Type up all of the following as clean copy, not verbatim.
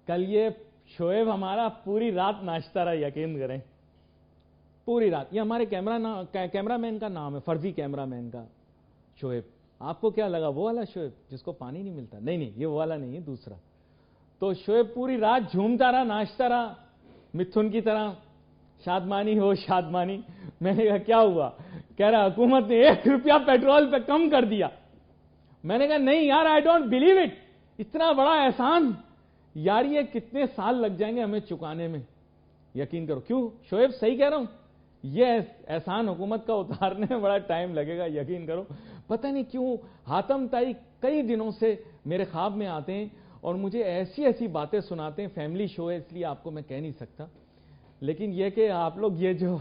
کل یہ شعیب ہمارا پوری رات ناشتہ رہا, یقین کریں پوری رات. یہ ہمارے کیمرہ مین کا نام ہے, فرضی کیمرہ مین کا شعیب. آپ کو کیا لگا وہ والا شعیب جس کو پانی نہیں ملتا؟ نہیں, یہ وہ والا نہیں ہے, دوسرا. تو شعیب پوری رات جھومتا رہا, ناشتہ رہا, متھن کی طرح شادمانی ہو شادمانی. میں نے کہا کیا ہوا؟ کہہ رہا حکومت نے 1 روپیہ پیٹرول پہ کم کر دیا. میں نے کہا نہیں یار, آئی ڈونٹ بلیو اٹ. اتنا بڑا احسان یار, یہ کتنے سال لگ جائیں گے ہمیں چکانے میں. یقین کرو. کیوں شعیب صحیح کہہ رہا ہوں, یہ احسان حکومت کا اتارنے میں بڑا ٹائم لگے گا. یقین کرو. پتہ نہیں کیوں حاتم تائی کئی دنوں سے میرے خواب میں آتے ہیں اور مجھے ایسی ایسی باتیں سناتے ہیں. فیملی شو ہے اس لیے آپ کو میں کہہ نہیں سکتا, لیکن یہ کہ آپ لوگ یہ جو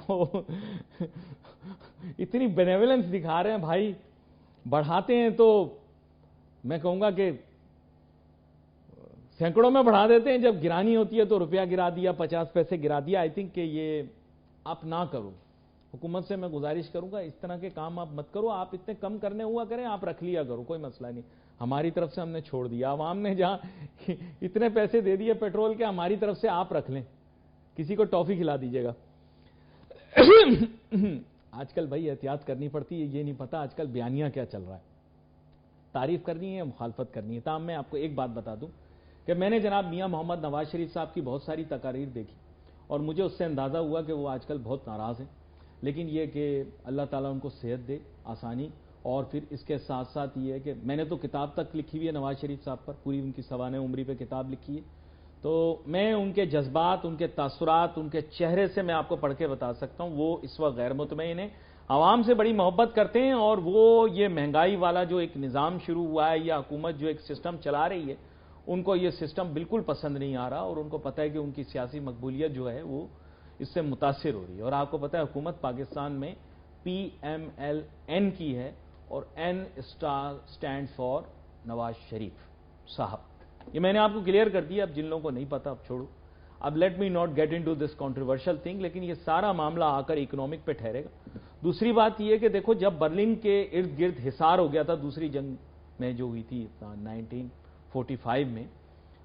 اتنی بینیولنس دکھا رہے ہیں بھائی, بڑھاتے ہیں تو میں کہوں گا کہ سینکڑوں میں بڑھا دیتے ہیں, جب گرانی ہوتی ہے تو روپیہ گرا دیا, 50 پیسے گرا دیا. آئی تھنک کہ یہ آپ نہ کرو. حکومت سے میں گزارش کروں گا اس طرح کے کام آپ مت کرو. آپ اتنے کم کرنے ہوا کریں, آپ رکھ لیا کرو, کوئی مسئلہ نہیں. ہماری طرف سے ہم نے چھوڑ دیا, عوام نے جہاں اتنے پیسے دے دیے پیٹرول کے, ہماری طرف سے آپ رکھ لیں, کسی کو ٹافی کھلا دیجیے گا. آج کل بھائی احتیاط کرنی پڑتی ہے, یہ نہیں پتا آج کل بیانیہ کیا چل رہا ہے, تعریف کرنی ہے مخالفت کرنی ہے. تاہم میں آپ کو ایک بات بتا دوں کہ میں نے جناب میاں محمد نواز شریف صاحب کی بہت ساری تقاریر دیکھی اور مجھے اس سے اندازہ ہوا کہ وہ آج کل بہت ناراض ہیں. لیکن یہ کہ اللہ تعالیٰ ان کو صحت دے, آسانی, اور پھر اس کے ساتھ ساتھ یہ ہے کہ میں نے تو کتاب تک لکھی ہوئی ہے نواز شریف صاحب پر, پوری ان کی سوانح عمری پہ کتاب لکھی ہے. تو میں ان کے جذبات, ان کے تاثرات, ان کے چہرے سے میں آپ کو پڑھ کے بتا سکتا ہوں. وہ اس وقت غیر مطمئن ہیں, عوام سے بڑی محبت کرتے ہیں, اور وہ یہ مہنگائی والا جو ایک نظام شروع ہوا ہے یا حکومت جو ایک سسٹم چلا رہی ہے, ان کو یہ سسٹم بالکل پسند نہیں آ رہا, اور ان کو پتہ ہے کہ ان کی سیاسی مقبولیت جو ہے وہ اس سے متاثر ہو رہی ہے. اور آپ کو پتہ ہے حکومت پاکستان میں PMLN کی ہے, اور N stand for Nawaz Sharif صاحب. یہ میں نے آپ کو کلیئر کر دیا, اب جن لوگوں کو نہیں پتا اب چھوڑو. اب let me not get into this controversial thing, لیکن یہ سارا معاملہ آ کر اکنامک پہ ٹھہرے گا. دوسری بات یہ کہ دیکھو, جب برلن کے ارد گرد حصار ہو گیا تھا دوسری جنگ میں جو ہوئی تھی 1945 میں,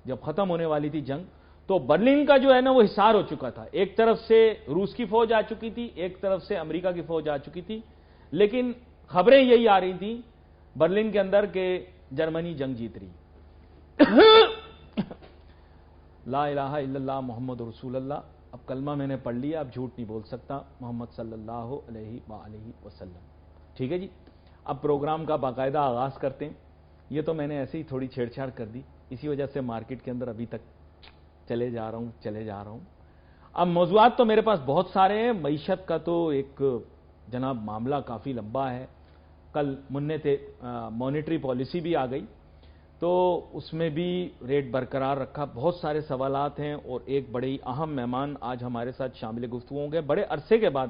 جب ختم ہونے والی تھی جنگ, تو برلن کا جو ہے نا وہ حصار ہو چکا تھا. ایک طرف سے روس کی فوج آ چکی تھی, ایک طرف سے امریکہ کی فوج آ چکی تھی, لیکن خبریں یہی آ رہی تھیں برلن کے اندر کہ جرمنی جنگ جیت رہی. لا الہ الا اللہ محمد رسول اللہ. اب کلمہ میں نے پڑھ لیا, اب جھوٹ نہیں بول سکتا, محمد صلی اللہ علیہ وآلہ وسلم. ٹھیک ہے جی, اب پروگرام کا باقاعدہ آغاز کرتے ہیں. یہ تو میں نے ایسے ہی تھوڑی چھیڑ چھاڑ کر دی, اسی وجہ سے مارکیٹ کے اندر ابھی تک چلے جا رہا ہوں. اب موضوعات تو میرے پاس بہت سارے ہیں. معیشت کا تو ایک جناب معاملہ کافی لمبا ہے. کل مانیٹری پالیسی بھی آ گئی, تو اس میں بھی ریٹ برقرار رکھا. بہت سارے سوالات ہیں, اور ایک بڑے اہم مہمان آج ہمارے ساتھ شامل گفتگو ہوں گے. بڑے عرصے کے بعد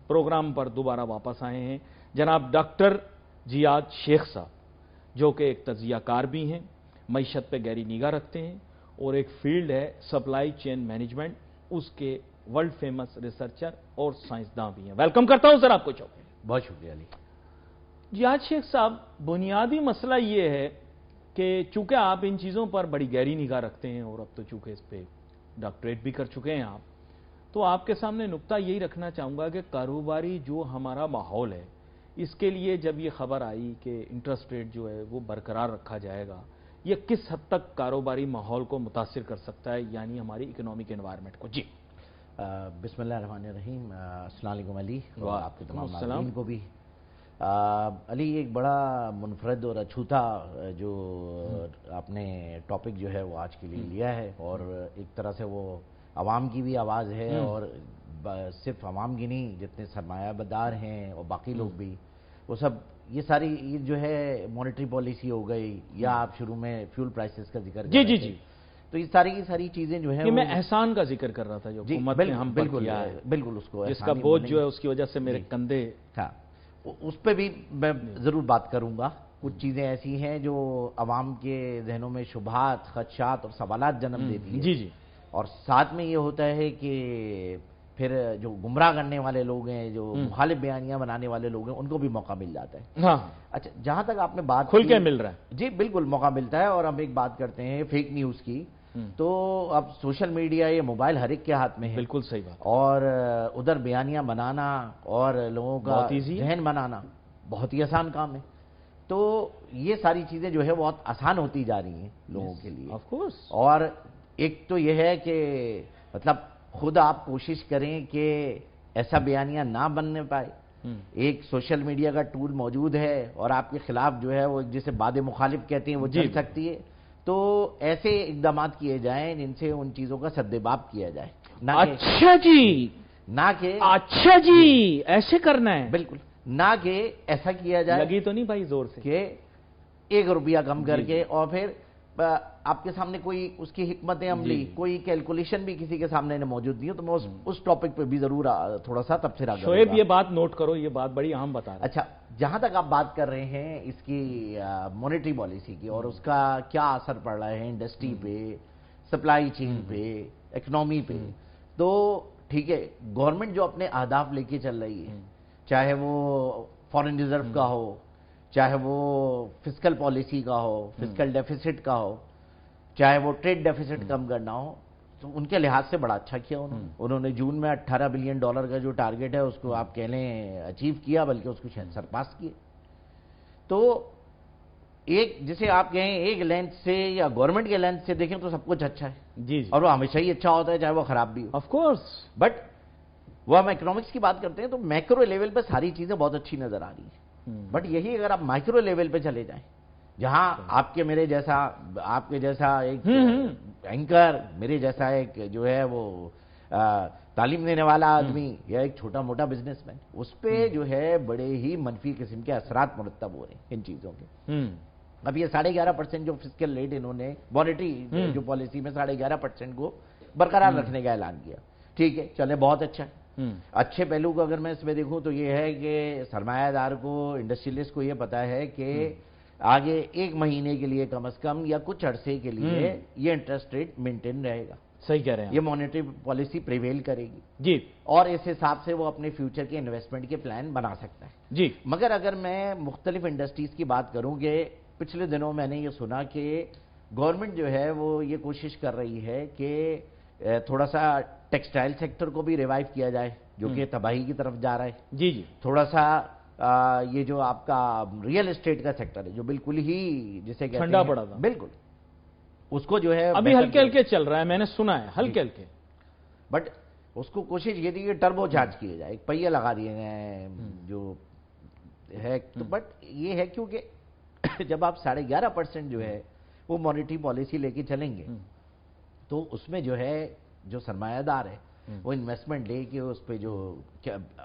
پروگرام پر دوبارہ واپس آئے ہیں جناب ڈاکٹر جیاد شیخ صاحب, جو کہ ایک تجزیہ کار بھی ہیں, معیشت پہ گہری نگاہ رکھتے ہیں, اور ایک فیلڈ ہے سپلائی چین مینجمنٹ, اس کے ورلڈ فیمس ریسرچر اور سائنسداں بھی ہیں. ویلکم کرتا ہوں سر آپ کو. بہت شکریہ علی. جیاد شیخ صاحب, بنیادی مسئلہ یہ ہے کہ چونکہ آپ ان چیزوں پر بڑی گہری نگاہ رکھتے ہیں, اور اب تو چونکہ اس پہ ڈاکٹریٹ بھی کر چکے ہیں آپ, تو آپ کے سامنے نقطہ یہی رکھنا چاہوں گا کہ کاروباری جو ہمارا ماحول ہے, اس کے لیے جب یہ خبر آئی کہ انٹرسٹ ریٹ جو ہے وہ برقرار رکھا جائے گا, یہ کس حد تک کاروباری ماحول کو متاثر کر سکتا ہے, یعنی ہماری اکنامک انوائرمنٹ کو؟ جی بسم اللہ الرحمن الرحیم. السلام علیکم علی, اور آپ کے تمام ناظرین کو بھی. علی, ایک بڑا منفرد اور اچھوتا جو آپ نے ٹاپک جو ہے وہ آج کے لیے لیا ہے, اور ایک طرح سے وہ عوام کی بھی آواز ہے, اور صرف عوام کی نہیں, جتنے سرمایہ دار ہیں اور باقی لوگ بھی, وہ سب یہ ساری جو ہے مانیٹری پالیسی ہو گئی, یا آپ شروع میں فیول پرائسز کا ذکر کر رہے تھے, تو یہ ساری چیزیں جو ہیں, میں احسان کا ذکر کر رہا تھا جو حکومت نے ہم پر کیا ہے, بالکل اس کو, جس کا بوجھ جو ہے اس کی وجہ سے میرے کندھے, ہاں اس پہ بھی میں ضرور بات کروں گا. کچھ چیزیں ایسی ہیں جو عوام کے ذہنوں میں شبہات, خدشات اور سوالات جنم دیتی ہیں. جی جی. اور ساتھ میں یہ ہوتا ہے کہ پھر جو گمراہ کرنے والے لوگ ہیں, جو مخالف بیانیاں بنانے والے لوگ ہیں, ان کو بھی موقع مل جاتا ہے. ہاں, اچھا, جہاں تک آپ نے بات کھل کے مل رہا ہے. جی بالکل موقع ملتا ہے. اور ہم ایک بات کرتے ہیں فیک نیوز کی, تو اب سوشل میڈیا یہ موبائل ہر ایک کے ہاتھ میں ہے. بالکل صحیح بات. اور ادھر بیانیاں بنانا اور لوگوں کا ذہن بنانا بہت ہی آسان کام ہے. تو یہ ساری چیزیں جو ہے بہت آسان ہوتی جا رہی ہیں لوگوں کے لیے. Of course. اور ایک تو یہ ہے کہ مطلب خود آپ کوشش کریں کہ ایسا بیانیہ نہ بننے پائے. ایک سوشل میڈیا کا ٹول موجود ہے اور آپ کے خلاف جو ہے وہ جسے باد مخالف کہتے ہیں وہ چل سکتی ہے. تو ایسے اقدامات کیے جائیں جن سے ان چیزوں کا سدباب کیا جائے. اچھا جی. نہ کہ اچھا جی ایسے کرنا ہے. بالکل. نہ کہ ایسا کیا جائے. لگی تو نہیں بھائی زور سے کہ 1 روپیہ کم کر کے اور پھر آپ کے سامنے کوئی اس کی حکمت عملی کوئی کیلکولیشن بھی کسی کے سامنے موجود نہیں ہو. تو میں اس ٹاپک پہ بھی ضرور تھوڑا سا تبصرہ کروں گا. شعیب یہ بات نوٹ کرو, یہ بات بڑی اہم بتا رہے ہیں. اچھا, جہاں تک آپ بات کر رہے ہیں اس کی مانیٹری پالیسی کی اور اس کا کیا اثر پڑ رہا ہے انڈسٹری پہ, سپلائی چین پہ, اکنامی پہ, تو ٹھیک ہے گورنمنٹ جو اپنے اہداف لے کے چل رہی ہے, چاہے وہ فارن ریزرو کا ہو, چاہے وہ فسکل پالیسی کا ہو, فسکل ڈیفیسٹ کا ہو, چاہے وہ ٹریڈ ڈیفیسٹ کم کرنا ہو, تو ان کے لحاظ سے بڑا اچھا کیا انہوں نے. جون میں $18 بلین کا جو ٹارگٹ ہے اس کو آپ کہہ لیں اچیو کیا, بلکہ اس کو شاید سرپاس کیے. تو ایک جسے آپ کہیں ایک لینس سے یا گورنمنٹ کے لینس سے دیکھیں تو سب کچھ اچھا ہے. جی. اور وہ ہمیشہ ہی اچھا ہوتا ہے چاہے وہ خراب بھی ہو. Of course. بٹ وہ ہم اکنامکس کی بات کرتے ہیں تو میکرو لیول پہ ساری چیزیں بہت اچھی نظر آ رہی ہیں. بٹ یہی اگر آپ مائکرو لیول پہ چلے جائیں, جہاں آپ کے میرے جیسا, آپ کے جیسا ایک اینکر, میرے جیسا ایک جو ہے وہ تعلیم دینے والا آدمی یا ایک چھوٹا موٹا بزنس مین, اس پہ جو ہے بڑے ہی منفی قسم کے اثرات مرتب ہو رہے ہیں ان چیزوں کے. اب یہ 11.5% جو فسکل ریٹ انہوں نے مانیٹری جو پالیسی میں 11.5% کو برقرار رکھنے کا اعلان کیا, ٹھیک ہے چلے بہت اچھا ہے. اچھے پہلو کو اگر میں اس میں دیکھوں تو یہ ہے کہ سرمایہ دار کو, انڈسٹریلسٹ کو یہ پتا ہے کہ آگے 1 مہینے کے لیے کم از کم یا کچھ عرصے کے لیے یہ انٹرسٹ ریٹ مینٹین رہے گا. صحیح کہہ رہے ہیں. یہ مانیٹری پالیسی پریویل کرے گی جی, اور اس حساب سے وہ اپنے فیوچر کے انویسٹمنٹ کے پلان بنا سکتا ہے. جی. مگر اگر میں مختلف انڈسٹریز کی بات کروں کہ پچھلے دنوں میں نے یہ سنا کہ گورنمنٹ جو ہے وہ یہ کوشش کر رہی ہے کہ تھوڑا سا ٹیکسٹائل سیکٹر کو بھی ریوائیو کیا جائے جو کہ تباہی کی طرف جا رہا ہے. جی جی. تھوڑا سا یہ جو آپ کا ریئل اسٹیٹ کا سیکٹر ہے جو بالکل ہی جسے کہتے ہیں ٹھنڈا پڑا تھا, بالکل اس کو جو ہے ابھی ہلکے ہلکے چل رہا ہے, میں نے سنا ہے ہلکے ہلکے. بٹ اس کو کوشش یہ تھی کہ ٹربو چارج کیے جائے, ایک پہیے لگا دیے گئے جو ہے. بٹ یہ ہے کیونکہ جب آپ 11.5% جو ہے وہ مانیٹری پالیسی لے کے چلیں گے تو اس میں جو ہے جو سرمایہ دار ہے وہ انویسٹمنٹ لے کے اس پہ جو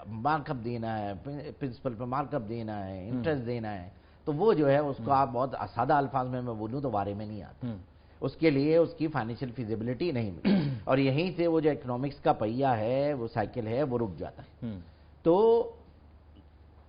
مارک اپ دینا ہے, پرنسپل پہ مارک اپ دینا ہے, انٹرسٹ دینا ہے, تو وہ جو ہے اس کو آپ بہت سادہ الفاظ میں بولوں تو بارے میں نہیں آتا. اس کے لیے اس کی فائنینشیل فیزیبلٹی نہیں ملتی اور یہیں سے وہ جو اکنامکس کا پہیہ ہے وہ سائیکل ہے وہ رک جاتا ہے. تو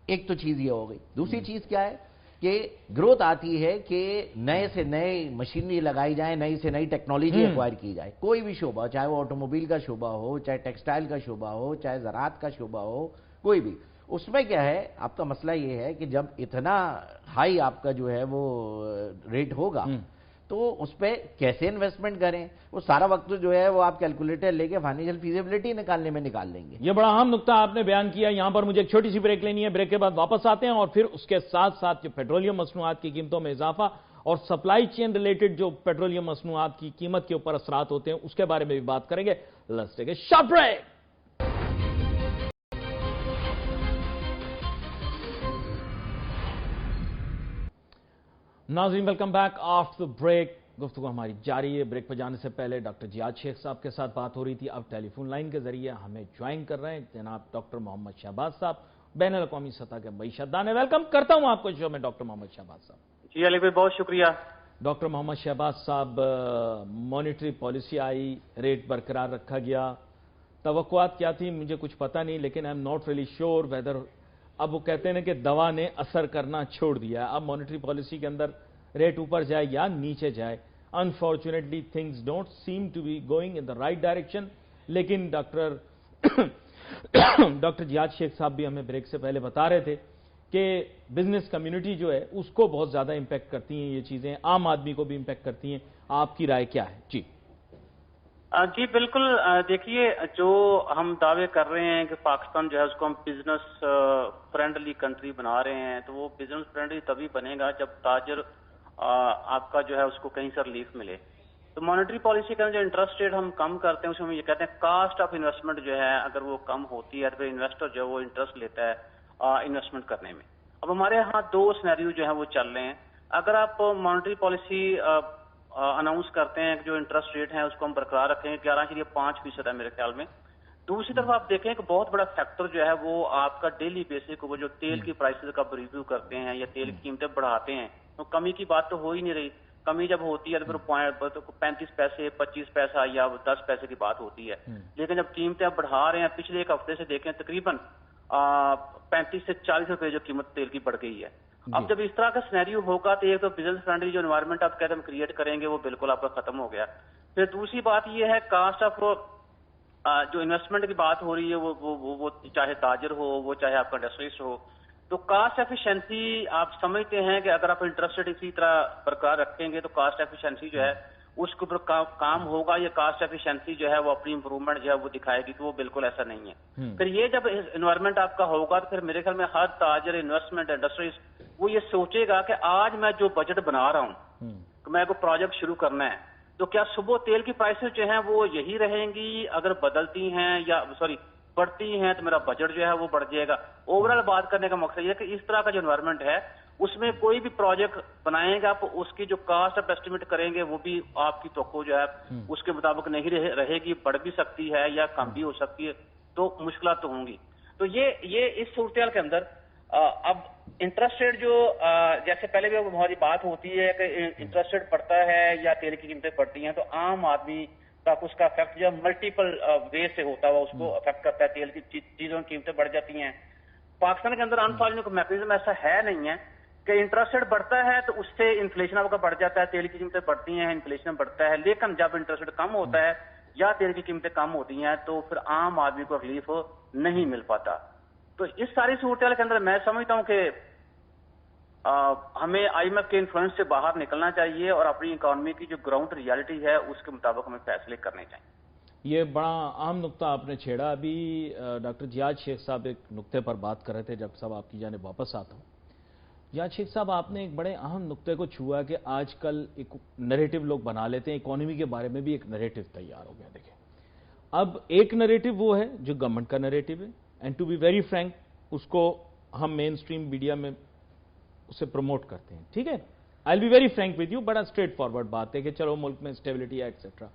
ایک تو چیز یہ ہو گئی. دوسری چیز کیا ہے کہ گروتھ آتی ہے کہ نئے سے نئے مشینری لگائی جائیں, نئی سے نئی ٹیکنالوجی ایکوائر کی جائے. کوئی بھی شعبہ, چاہے وہ آٹوموبائل کا شعبہ ہو, چاہے ٹیکسٹائل کا شعبہ ہو, چاہے زراعت کا شعبہ ہو, کوئی بھی. اس میں کیا ہے آپ کا مسئلہ یہ ہے کہ جب اتنا ہائی آپ کا جو ہے وہ ریٹ ہوگا تو اس پہ کیسے انویسٹمنٹ کریں, وہ سارا وقت جو ہے وہ آپ کیلکولیٹر لے کے فائنینشیل فیزیبلٹی نکالنے میں نکال لیں گے. یہ بڑا اہم نقطہ آپ نے بیان کیا. یہاں پر مجھے ایک چھوٹی سی بریک لینی ہے, بریک کے بعد واپس آتے ہیں اور پھر اس کے ساتھ ساتھ جو پیٹرولیم مصنوعات کی قیمتوں میں اضافہ اور سپلائی چین ریلیٹڈ جو پیٹرولیم مصنوعات کی قیمت کے اوپر اثرات ہوتے ہیں اس کے بارے میں بھی بات کریں گے. Let's take a short break. ناظرین ویلکم بیک آفٹر بریک. گفتگو ہماری جاری ہے. بریک پہ جانے سے پہلے ڈاکٹر جیاد شیخ صاحب کے ساتھ بات ہو رہی تھی. اب ٹیلی فون لائن کے ذریعے ہمیں جوائن کر رہے ہیں جناب ڈاکٹر محمد شہباز صاحب, بین الاقوامی سطح کے معیشت دان. ویلکم کرتا ہوں آپ کو شو میں ڈاکٹر محمد شہباز صاحب. جی علی بھائی بہت شکریہ. ڈاکٹر محمد شہباز صاحب, مانیٹری پالیسی آئی, ریٹ برقرار رکھا گیا, توقعات کیا تھی مجھے کچھ پتہ نہیں, لیکن I am not really sure whether اب وہ کہتے ہیں کہ دوا نے اثر کرنا چھوڑ دیا. اب مانیٹری پالیسی کے اندر ریٹ اوپر جائے یا نیچے جائے, unfortunately things don't seem to be going in the right direction. لیکن ڈاکٹر جیاد شیخ صاحب بھی ہمیں بریک سے پہلے بتا رہے تھے کہ بزنس کمیونٹی جو ہے اس کو بہت زیادہ امپیکٹ کرتی ہیں یہ چیزیں, عام آدمی کو بھی امپیکٹ کرتی ہیں. آپ کی رائے کیا ہے؟ جی جی بالکل، دیکھیے جو ہم دعوے کر رہے ہیں کہ پاکستان جو ہے اس کو ہم بزنس فرینڈلی کنٹری بنا رہے ہیں، تو وہ بزنس فرینڈلی تبھی بنے گا جب تاجر آپ کا جو ہے اس کو کہیں سے ریلیف ملے. تو مانیٹری پالیسی کا جو انٹرسٹ ریٹ ہم کم کرتے ہیں اس میں ہم یہ کہتے ہیں کاسٹ آف انویسٹمنٹ جو ہے اگر وہ کم ہوتی ہے تو پھر انویسٹر جو ہے وہ انٹرسٹ لیتا ہے انویسٹمنٹ کرنے میں. اب ہمارے ہاں دو سینیریو جو ہیں وہ چل رہے ہیں. اگر آپ مانیٹری پالیسی اناؤنس کرتے ہیں کہ جو انٹرسٹ ریٹ ہے اس کو ہم برقرار رکھیں گے، 11.5% ہے میرے خیال میں. دوسری طرف آپ دیکھیں کہ بہت بڑا فیکٹر جو ہے وہ آپ کا ڈیلی بیسس کو وہ جو تیل کی پرائسز کا ریویو کرتے ہیں یا تیل کی قیمتیں بڑھاتے ہیں، تو کمی کی بات تو ہو ہی نہیں رہی. کمی جب ہوتی ہے تو پھر 35 پیسے 25 پیسہ یا 10 پیسے کی بات ہوتی ہے. لیکن جب قیمتیں آپ بڑھا رہے ہیں، پچھلے ایک ہفتے سے دیکھیں تقریباً 35 سے 40 روپے جو قیمت تیل کی بڑھ گئی ہے. اب جب اس طرح کا سینیریو ہوگا تو ایک تو بزنس فرینڈلی جو انوائرمنٹ آپ کہتے ہیں کریٹ کریں گے وہ بالکل آپ کا ختم ہو گیا. پھر دوسری بات یہ ہے کاسٹ آف جو انویسٹمنٹ کی بات ہو رہی ہے وہ چاہے تاجر ہو، وہ چاہے آپ کا انڈسٹریسٹ ہو، تو کاسٹ ایفیشنسی آپ سمجھتے ہیں کہ اگر آپ انٹرسٹ ریٹ اسی طرح برقرار رکھیں گے تو کاسٹ ایفیشنسی جو ہے اس کے اوپر کام ہوگا، یا کاسٹ ایفیشنسی جو ہے وہ اپنی امپروومنٹ جو ہے وہ دکھائے گی. تو وہ بالکل ایسا نہیں ہے. پھر یہ جب انوائرمنٹ آپ کا ہوگا تو پھر میرے خیال میں ہر تاجر انویسٹمنٹ انڈسٹریز وہ یہ سوچے گا کہ آج میں جو بجٹ بنا رہا ہوں کہ میں کوئی پروجیکٹ شروع کرنا ہے تو کیا صبح تیل کی پرائسز جو ہیں وہ یہی رہیں گی، اگر بدلتی ہیں یا بڑھتی ہیں تو میرا بجٹ جو ہے وہ بڑھ جائے گا. اوور آل بات کرنے کا مقصد یہ کہ اس طرح کا جو انوائرمنٹ ہے اس میں کوئی بھی پروجیکٹ بنائیں گے آپ اس کی جو کاسٹ آپ ایسٹیمیٹ کریں گے وہ بھی آپ کی توقع جو ہے اس کے مطابق نہیں رہے گی، بڑھ بھی سکتی ہے یا کم بھی ہو سکتی ہے، تو مشکلات تو ہوں گی. تو یہ اس صورتحال کے اندر اب انٹرسٹ ریٹ جو جیسے پہلے بھی ہماری بات ہوتی ہے کہ انٹرسٹ ریٹ بڑھتا ہے یا تیل کی قیمتیں بڑھتی ہیں تو عام آدمی تک اس کا افیکٹ جو ملٹیپل وے سے ہوتا ہے اس کو افیکٹ کرتا ہے. تیل کی چیزوں کی قیمتیں بڑھ جاتی ہیں. پاکستان کے اندر انفارچونیٹ میکینزم ایسا ہے نہیں ہے کہ انٹرسٹ ریٹ بڑھتا ہے تو اس سے انفلیشن آپ کا بڑھ جاتا ہے، تیل کی قیمتیں بڑھتی ہیں انفلیشن بڑھتا ہے. لیکن جب انٹرسٹ ریٹ کم ہوتا ہے یا تیل کی قیمتیں کم ہوتی ہیں تو پھر عام آدمی کو ریلیف نہیں مل پاتا. تو اس ساری صورتحال کے اندر میں سمجھتا ہوں کہ ہمیں آئی ایم ایف کے انفلوئنس سے باہر نکلنا چاہیے اور اپنی اکانومی کی جو گراؤنڈ ریالٹی ہے اس کے مطابق ہمیں فیصلے کرنے چاہیے. یہ بڑا اہم نقطہ آپ نے چھیڑا. ابھی ڈاکٹر جیاد شیخ صاحب ایک نقطے پر بات کر رہے تھے، جب صاحب آپ کی جانب واپس آتا ہوں. جیاد شیخ صاحب آپ نے ایک بڑے اہم نقطے کو چھوا کہ آج کل ایک نریٹو لوگ بنا لیتے ہیں، اکانومی کے بارے میں بھی ایک نریٹو تیار ہو گیا. دیکھیں اب ایک نریٹو وہ ہے جو گورنمنٹ کا نریٹو ہے، and to be very frank اس کو ہم مین سٹریم میڈیا میں اسے پروموٹ کرتے ہیں. ٹھیک ہے، I will be very frank with you, بڑا اسٹریٹ فارورڈ بات ہے کہ چلو ملک میں اسٹیبلٹی ہے ایٹسٹرا.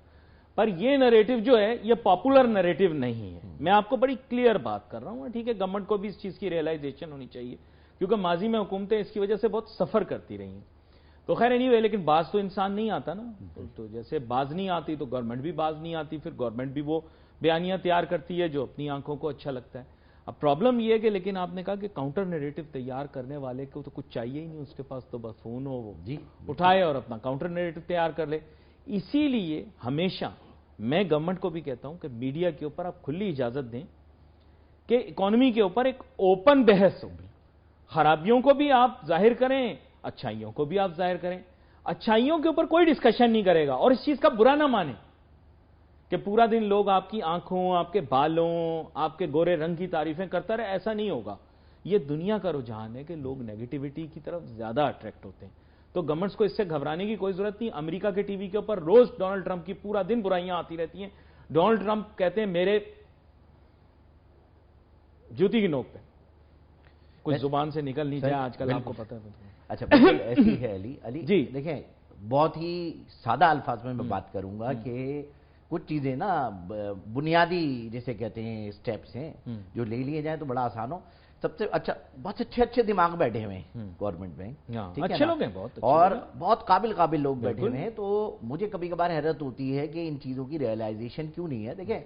پر یہ نریٹو جو ہے یہ پاپولر نریٹو نہیں ہے. میں آپ کو بڑی کلیئر بات کر رہا ہوں. ٹھیک ہے، گورنمنٹ کو بھی اس چیز کی ریئلائزیشن ہونی چاہیے کیونکہ ماضی میں حکومتیں اس کی وجہ سے بہت سفر کرتی رہی ہیں. تو خیر نہیں ہوئے، لیکن باز تو انسان نہیں آتا نا. تو جیسے باز نہیں آتی تو گورنمنٹ بھی باز نہیں آتی، پھر گورنمنٹ بھی وہ بیانیاں تیار کرتی ہے جو اپنی آنکھوں کو اچھا لگتا ہے. اب پرابلم یہ ہے کہ لیکن آپ نے کہا کہ کاؤنٹر نیریٹو تیار کرنے والے کو تو کچھ چاہیے ہی نہیں، اس کے پاس تو بس فون ہو وہ اٹھائے اور اپنا کاؤنٹر نیریٹو تیار کر لے. اسی لیے ہمیشہ میں گورنمنٹ کو بھی کہتا ہوں کہ میڈیا کے اوپر آپ کھلی اجازت دیں کہ اکانومی کے اوپر ایک اوپن بحث ہو. خرابیوں کو بھی آپ ظاہر کریں، اچھائیوں کو بھی آپ ظاہر کریں. اچھائیوں کے اوپر کوئی ڈسکشن نہیں کرے گا اور اس چیز کا برا نہ مانیں کہ پورا دن لوگ آپ کی آنکھوں، آپ کے بالوں، آپ کے گورے رنگ کی تعریفیں کرتا رہے. ایسا نہیں ہوگا. یہ دنیا کا رجحان ہے کہ لوگ نیگیٹیوٹی کی طرف زیادہ اٹریکٹ ہوتے ہیں. تو گورنمنٹس کو اس سے گھبرانے کی کوئی ضرورت نہیں. امریکہ کے ٹی وی کے اوپر روز ڈونلڈ ٹرمپ کی پورا دن برائیاں آتی رہتی ہیں. ڈونلڈ ٹرمپ کہتے ہیں میرے جوتی کی نوک پہ کچھ زبان سے نکل نہیں جائے. آج کل آپ کو پتہ ہے. اچھا بالکل ایسی ہے علی جی دیکھیں بہت ہی سادہ الفاظ میں بات کروں گا کہ کچھ چیزیں نا بنیادی جیسے کہتے ہیں سٹیپس ہیں جو لے لیے جائیں تو بڑا آسان ہو. سب سے اچھا بہت اچھے دماغ بیٹھے ہوئے ہیں گورنمنٹ میں، اچھے لوگ ہیں بہت، اور بہت قابل لوگ بیٹھے ہوئے ہیں. تو مجھے کبھی کبھار حیرت ہوتی ہے کہ ان چیزوں کی ریئلائزیشن کیوں نہیں ہے. دیکھیں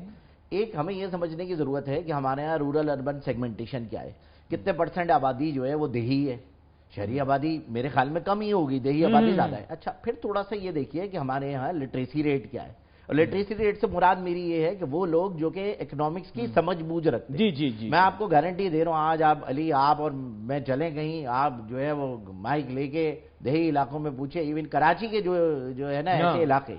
ایک ہمیں یہ سمجھنے کی ضرورت ہے کہ ہمارے یہاں رورل اربن سیگمنٹیشن کیا ہے. کتنے پرسنٹ آبادی جو ہے وہ دیہی ہے، شہری آبادی میرے خیال میں کم ہی ہوگی، دیہی آبادی زیادہ ہے. اچھا پھر تھوڑا سا یہ دیکھیے کہ ہمارے یہاں لٹریسی ریٹ کیا ہے. اور لٹریسی ریٹ سے مراد میری یہ ہے کہ وہ لوگ جو کہ اکنامکس کی سمجھ بوجھ رکھتے ہیں. جی میں آپ کو گارنٹی دے رہا ہوں آج آپ علی آپ اور میں چلیں کہیں، آپ جو ہے وہ مائک لے کے دیہی علاقوں میں پوچھیں، ایون کراچی کے جو ہے نا ایسے علاقے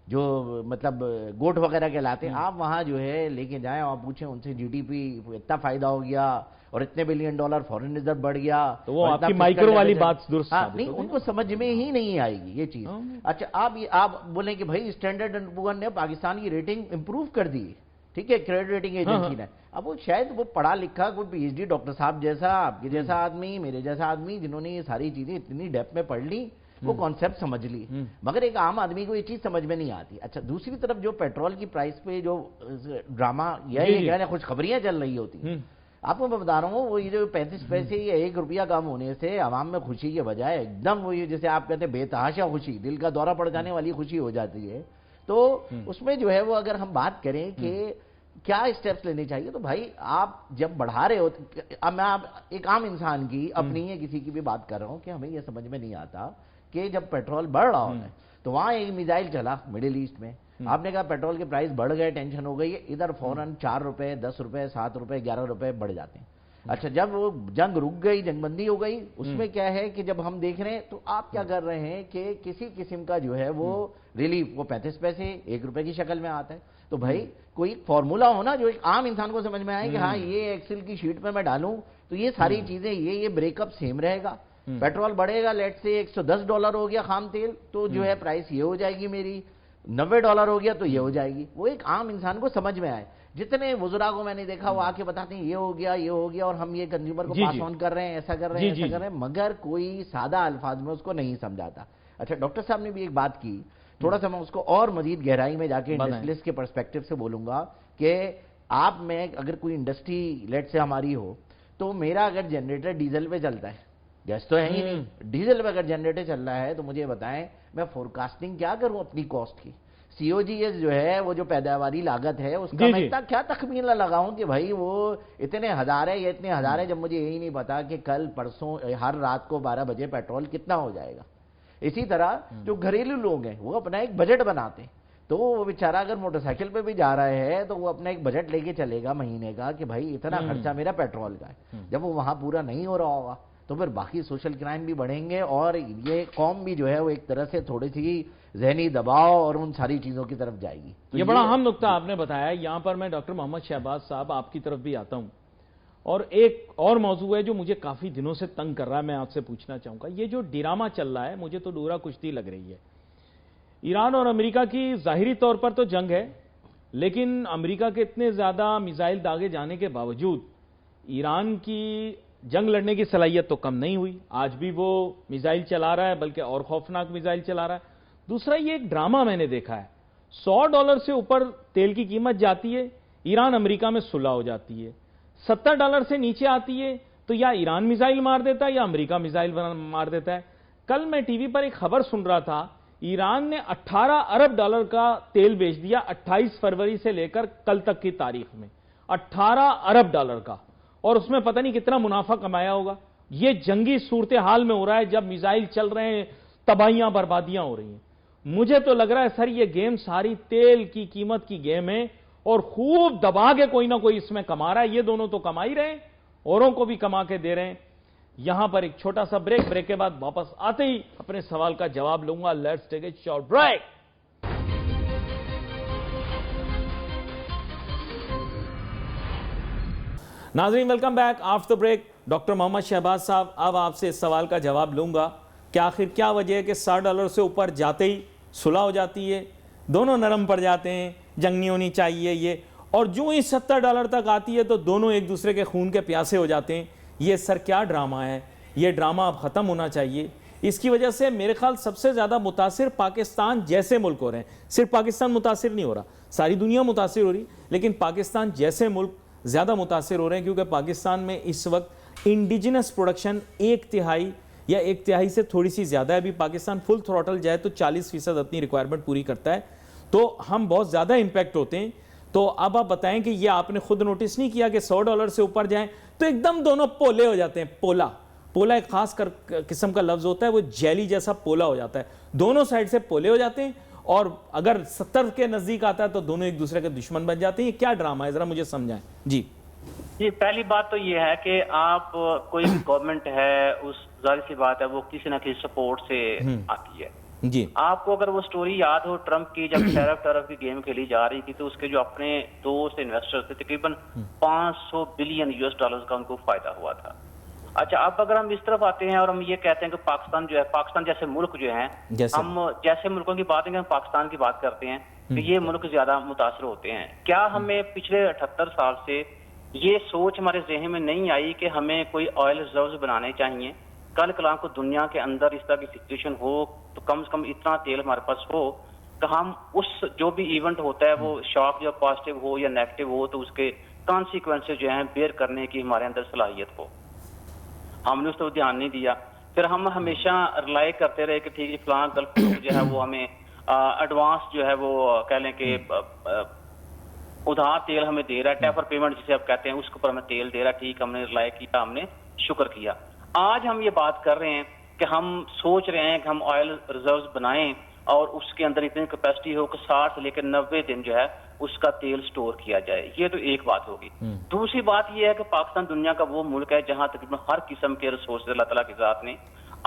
جو مطلب گوٹ وغیرہ کے لاتے ہیں، آپ وہاں جو ہے لے کے جائیں اور پوچھیں ان سے جی ڈی پی اتنا فائدہ ہو گیا اور اتنے بلین ڈالر فورن ریزرو بڑھ گیا، تو وہ آپ کی مائکرو والی بات درست نہیں، ان کو سمجھ میں ہی نہیں آئے گی یہ چیز. اچھا آپ بولیں کہ بھائی اسٹینڈرڈ اینڈ پور نے پاکستان کی ریٹنگ امپروو کر دی، ٹھیک ہے، کریڈٹ ریٹنگ ایجنسی نے. اب وہ شاید وہ پڑھا لکھا کوئی پی ایچ ڈی ڈاکٹر صاحب جیسا، آپ کے جیسا آدمی، میرے جیسا آدمی، جنہوں نے یہ ساری چیزیں اتنی ڈیپتھ میں پڑھ لی، وہ کانسیپٹ سمجھ لی، مگر ایک عام آدمی کو یہ چیز سمجھ میں نہیں آتی. اچھا دوسری طرف جو پیٹرول کی پرائس پہ جو ڈرامہ یا خوشخبریاں چل رہی ہوتی، آپ کو میں بتا رہا ہوں، وہ یہ جو 35 پیسے یا 1 روپیہ کم ہونے سے عوام میں خوشی کے بجائے ایک دم وہ جیسے آپ کہتے ہیں بے تحاشا خوشی، دل کا دورہ پڑ جانے والی خوشی ہو جاتی ہے. تو اس میں جو ہے وہ اگر ہم بات کریں کہ کیا اسٹیپس لینے چاہیے، تو بھائی آپ جب بڑھا رہے ہو، اب میں ایک عام انسان کی اپنی یا کسی کی بھی بات کر رہا ہوں کہ ہمیں یہ سمجھ میں نہیں آتا کہ جب پیٹرول بڑھ رہا ہوتا ہے تو وہاں ایک میزائل چلا مڈل ایسٹ میں، آپ نے کہا پیٹرول کے پرائس بڑھ گئے، ٹینشن ہو گئی ہے، ادھر فوراً 4 روپے 10 روپے 7 روپے 11 روپے بڑھ جاتے ہیں. اچھا جب وہ جنگ رک گئی، جنگ بندی ہو گئی، اس میں کیا ہے کہ جب ہم دیکھ رہے ہیں تو آپ کیا کر رہے ہیں کہ کسی قسم کا جو ہے وہ ریلیف وہ 35 پیسے 1 روپے کی شکل میں آتا ہے. تو بھائی کوئی فارمولا ہونا جو ایک عام انسان کو سمجھ میں آئے کہ ہاں یہ ایکسل کی شیٹ پہ میں ڈالوں تو یہ ساری چیزیں یہ بریک اپ سیم رہے گا. پیٹرول بڑھے گا، لیٹ سے $110 ہو گیا خام تیل، تو جو ہے پرائس یہ ہو جائے گی میری، $90 ہو گیا تو یہ ہو جائے گی. وہ ایک عام انسان کو سمجھ میں آئے. جتنے وزراء کو میں نے دیکھا وہ آ کے بتاتے ہیں یہ ہو گیا اور ہم یہ کنزیومر کو پاس آن کر رہے ہیں، ایسا کر رہے ہیں ایسا کر رہے ہیں، مگر کوئی سادہ الفاظ میں اس کو نہیں سمجھاتا. اچھا ڈاکٹر صاحب نے بھی ایک بات کی، تھوڑا سا میں اس کو اور مزید گہرائی میں جا کے انڈسٹریلسٹ کے پرسپیکٹو سے بولوں گا کہ آپ میں اگر کوئی انڈسٹری لیٹ سے ہماری ہو تو میرا اگر جنریٹر ڈیزل پہ چلتا ہے، گیس تو ہے ہی نہیں، ڈیزل پہ اگر جنریٹر چل رہا ہے تو مجھے بتائیں میں فور کاسٹنگ کیا کروں اپنی کاسٹ کی. سی او جی ایس جو ہے وہ جو پیداواری لاگت ہے اس کا میں اتنا کیا تخمینہ لگاؤں کہ بھائی وہ اتنے ہزار ہے یا اتنے ہزار ہے، جب مجھے یہی نہیں پتا کہ کل پرسوں ہر رات کو 12 بجے پیٹرول کتنا ہو جائے گا. اسی طرح جو گھریلو لوگ ہیں وہ اپنا ایک بجٹ بناتے ہیں، تو وہ بیچارہ اگر موٹر سائیکل پہ بھی جا رہا ہے تو وہ اپنا ایک بجٹ لے کے چلے گا مہینے کا کہ بھائی اتنا خرچہ میرا پیٹرول کا ہے. جب وہ وہاں پورا نہیں ہو رہا ہوگا تو پھر باقی سوشل کرائم بھی بڑھیں گے اور یہ قوم بھی جو ہے وہ ایک طرح سے تھوڑی سی ذہنی دباؤ اور ان ساری چیزوں کی طرف جائے گی. یہ بڑا اہم نقطہ آپ نے بتایا. یہاں پر میں ڈاکٹر محمد شہباز صاحب آپ کی طرف بھی آتا ہوں، اور ایک اور موضوع ہے جو مجھے کافی دنوں سے تنگ کر رہا ہے، میں آپ سے پوچھنا چاہوں گا. یہ جو ڈرامہ چل رہا ہے مجھے تو ڈورا کشتی لگ رہی ہے. ایران اور امریکہ کی ظاہری طور پر تو جنگ ہے، لیکن امریکہ کے اتنے زیادہ میزائل داغے جانے کے باوجود ایران کی جنگ لڑنے کی صلاحیت تو کم نہیں ہوئی. آج بھی وہ میزائل چلا رہا ہے، بلکہ اور خوفناک میزائل چلا رہا ہے. دوسرا یہ ایک ڈرامہ میں نے دیکھا ہے، $100 سے اوپر تیل کی قیمت جاتی ہے، ایران امریکہ میں صلح ہو جاتی ہے. $70 سے نیچے آتی ہے تو یا ایران میزائل مار دیتا ہے یا امریکہ میزائل مار دیتا ہے. کل میں ٹی وی پر ایک خبر سن رہا تھا، ایران نے $18 ارب کا تیل بیچ دیا 28 فروری سے لے کر کل تک کی تاریخ میں، $18 ارب کا، اور اس میں پتہ نہیں کتنا منافع کمایا ہوگا. یہ جنگی صورتحال میں ہو رہا ہے جب میزائل چل رہے ہیں، تباہیاں بربادیاں ہو رہی ہیں. مجھے تو لگ رہا ہے سر یہ گیم ساری تیل کی قیمت کی گیم ہے اور خوب دبا کے کوئی نہ کوئی اس میں کما رہا ہے. یہ دونوں تو کما ہی رہے ہیں، اوروں کو بھی کما کے دے رہے ہیں. یہاں پر ایک چھوٹا سا بریک کے بعد واپس آتے ہی اپنے سوال کا جواب لوں گا. Let's take a short break. ناظرین welcome back after break. Doctor Muhammad Shahbaz sahab, اب آپ سے اس سوال کا جواب لوں گا کہ آخر کیا وجہ ہے کہ $60 سے اوپر جاتے ہی صلح ہو جاتی ہے، دونوں نرم پڑ جاتے ہیں، جنگ نہیں ہونی چاہیے یہ، اور جو ہی $70 تک آتی ہے تو دونوں ایک دوسرے کے خون کے پیاسے ہو جاتے ہیں. یہ سر کیا ڈرامہ ہے؟ یہ ڈرامہ اب ختم ہونا چاہیے. اس کی وجہ سے میرے خیال سب سے زیادہ متاثر پاکستان جیسے ملک ہو رہے ہیں. صرف پاکستان متاثر نہیں ہو رہا، ساری دنیا متاثر ہو رہی، لیکن پاکستان جیسے ملک زیادہ متاثر ہو رہے ہیں کیونکہ پاکستان میں اس وقت انڈیجنس پروڈکشن 1/3 یا 1/3 سے تھوڑی سی زیادہ ہے. ابھی پاکستان فل تھروٹل جائے تو 40% اپنی ریکوائرمنٹ پوری کرتا ہے، تو ہم بہت زیادہ امپیکٹ ہوتے ہیں. تو اب آپ بتائیں کہ یہ آپ نے خود نوٹس نہیں کیا کہ $100 سے اوپر جائیں تو ایک دم دونوں پولے ہو جاتے ہیں. پولا ایک خاص قسم کا لفظ ہوتا ہے، وہ جیلی جیسا پولا ہو جاتا ہے، دونوں سائڈ سے پولے ہو جاتے ہیں، اور اگر 70 کے نزدیک آتا ہے تو دونوں ایک دوسرے کے دشمن بن جاتے ہیں. یہ کیا ڈرامہ ہے، ذرا مجھے سمجھائیں. جی پہلی بات تو یہ ہے کہ آپ کوئی گورنمنٹ ہے، اس ظاہر سی بات ہے وہ کسی نہ کسی سپورٹ سے آتی ہے. جی آپ کو اگر وہ سٹوری یاد ہو ٹرمپ کی، جب ٹیرف کی گیم کھیلی جا رہی تھی تو اس کے جو اپنے دوست انویسٹر تھے تقریباً $500 بلین کا ان کو فائدہ ہوا تھا. اچھا اب اگر ہم اس طرف آتے ہیں اور ہم یہ کہتے ہیں کہ پاکستان جو ہے، پاکستان جیسے ملک جو ہیں، ہم جیسے ملکوں کی بات ہیں، ہم پاکستان کی بات کرتے ہیں کہ یہ ملک زیادہ متاثر ہوتے ہیں. کیا ہمیں پچھلے 78 سال سے یہ سوچ ہمارے ذہن میں نہیں آئی کہ ہمیں کوئی آئل ریزروز بنانے چاہیے؟ کل کلام کو دنیا کے اندر اس طرح کی سچویشن ہو تو کم سے کم اتنا تیل ہمارے پاس ہو کہ ہم اس جو بھی ایونٹ ہوتا ہے وہ شاک جو پازیٹیو ہو یا نیگیٹو ہو تو اس کے کانسیکوینسز جو ہیں بیئر کرنے کی ہمارے اندر صلاحیت ہو. ہم نے اس پر دھیان نہیں دیا. پھر ہم ہمیشہ رلائی کرتے رہے کہ ٹھیک ہے فلاں گلف جو ہے وہ ہمیں ایڈوانس جو ہے وہ کہہ لیں کہ ادھار تیل ہمیں دے رہا ہے، ٹیپر پیمنٹ جسے آپ کہتے ہیں، اس کے اوپر ہمیں تیل دے رہا ہے، ٹھیک ہم نے رلائی کیا، ہم نے شکر کیا. آج ہم یہ بات کر رہے ہیں کہ ہم سوچ رہے ہیں کہ ہم آئل ریزروز بنائیں اور اس کے اندر اتنی کیپیسٹی ہو کہ 60 سے لے کے 90 دن جو ہے اس کا تیل سٹور کیا جائے. یہ تو ایک بات ہوگی. دوسری بات یہ ہے کہ پاکستان دنیا کا وہ ملک ہے جہاں تقریباً ہر قسم کے ریسورسز اللہ تعالیٰ کی ذات نے